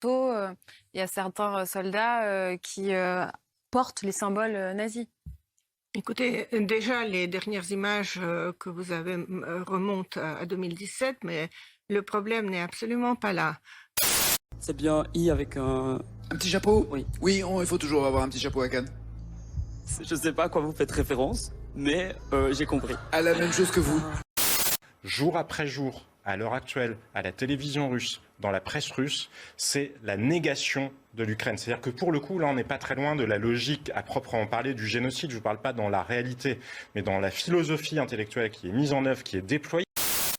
il y a certains soldats qui portent les symboles nazis. Écoutez, déjà, les dernières images que vous avez remontent à 2017, mais le problème n'est absolument pas là. C'est bien I avec un... Un petit chapeau? Oui. Oui, il faut toujours avoir un petit chapeau à Cannes. Je sais pas à quoi vous faites référence, mais j'ai compris. À la même chose que vous. Jour après jour, à l'heure actuelle, à la télévision russe, dans la presse russe, c'est la négation de l'Ukraine. C'est-à-dire que pour le coup, là, on n'est pas très loin de la logique à proprement parler du génocide. Je ne parle pas dans la réalité, mais dans la philosophie intellectuelle qui est mise en œuvre, qui est déployée.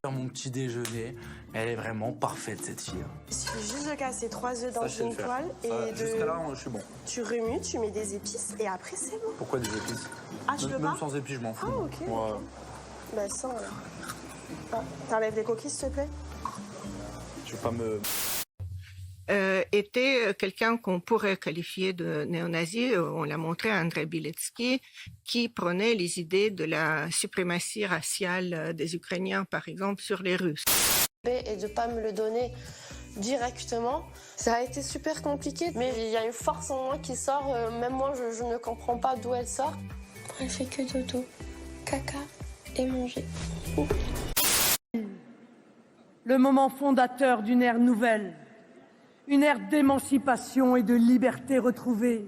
Mon petit déjeuner, elle est vraiment parfaite cette fille. Il suffit juste de casser 3 œufs dans une poêle et Jusqu'à là, je suis bon. tu remues, tu mets des épices et après c'est bon. Pourquoi des épices? Ah, tu veux Même pas? sans épices, je m'en fous. Ah, ok. Moi, Bah sans alors. Ah, t'enlèves les coquilles s'il te plaît? je vais pas me... était quelqu'un qu'on pourrait qualifier de néo-nazi. On l'a montré à Andrei Biletsky, qui prenait les idées de la suprématie raciale des Ukrainiens, par exemple, sur les Russes. Et de pas me le donner directement, ça a été super compliqué. Mais il y a une force en moi qui sort, même moi je ne comprends pas d'où elle sort. Elle fait que dodo, caca et manger. Le moment fondateur d'une ère nouvelle, une ère d'émancipation et de liberté retrouvée,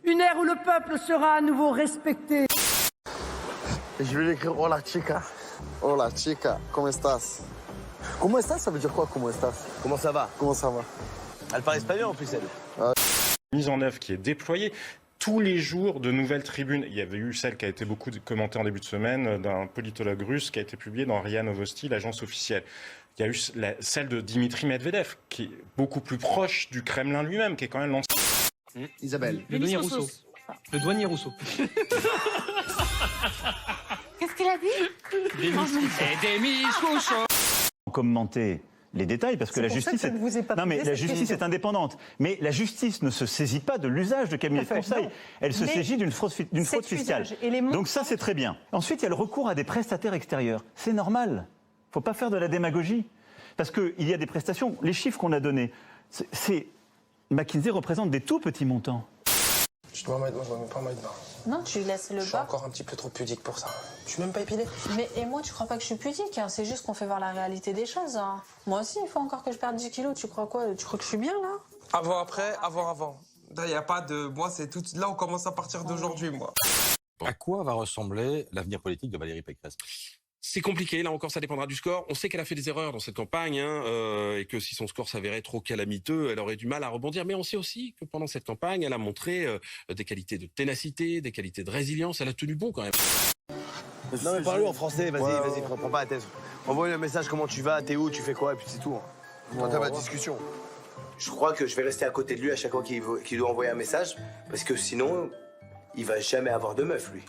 une ère où le peuple sera à nouveau respecté. Je vais l'écrire Hola chica. Hola chica, ¿cómo estás? Comment estás, ça veut dire quoi, comment estás? Comment ça va? Comment ça va? Elle parle espagnol en plus, elle. Mise en œuvre qui est déployée. Tous les jours, de nouvelles tribunes. Il y avait eu celle qui a été beaucoup commentée en début de semaine d'un politologue russe qui a été publiée dans RIA Novosti, l'agence officielle. Il y a eu celle de Dimitri Medvedev, qui est beaucoup plus proche du Kremlin lui-même, qui est quand même l'ancien. Isabelle. Le douanier Rousseau. Le douanier Rousseau. Qu'est-ce qu'il a dit? Des miches Rousseau. Commenter les détails parce que la justice la justice est indépendante, mais la justice ne se saisit pas de l'usage de cabinet de conseil, elle se saisit d'une fraude fiscale. Donc ça c'est très bien. Ensuite il y a le recours à des prestataires extérieurs, c'est normal. Faut pas faire de la démagogie parce que il y a des prestations, les chiffres qu'on a donnés, McKinsey représente des tout petits montants. Je dois mettre, moi je dois même pas mettre dedans. Non, tu laisses le Je suis bas. encore un petit peu trop pudique pour ça. Je suis même pas épilé. Mais et moi, tu crois pas que je suis pudique, hein. C'est juste qu'on fait voir la réalité des choses, hein. Moi aussi, il faut encore que je perde 10 kilos. Tu crois quoi? Tu crois que je suis bien, là? Avant, après, avant. Là, il n'y a pas de... Moi, c'est tout... Là, on commence à partir d'aujourd'hui, moi. À quoi va ressembler l'avenir politique de Valérie Pécresse? C'est compliqué, là encore ça dépendra du score. On sait qu'elle a fait des erreurs dans cette campagne et que si son score s'avérait trop calamiteux, elle aurait du mal à rebondir. Mais on sait aussi que pendant cette campagne, elle a montré des qualités de ténacité, des qualités de résilience. Elle a tenu bon quand même. Non mais parle-lui en français, vas-y, prends pas la tête. Envoie-lui un message, comment tu vas, t'es où, tu fais quoi, et puis c'est tout. On entame la discussion. Je crois que je vais rester à côté de lui à chaque fois qu'il doit envoyer un message, parce que sinon, il va jamais avoir de meuf, lui.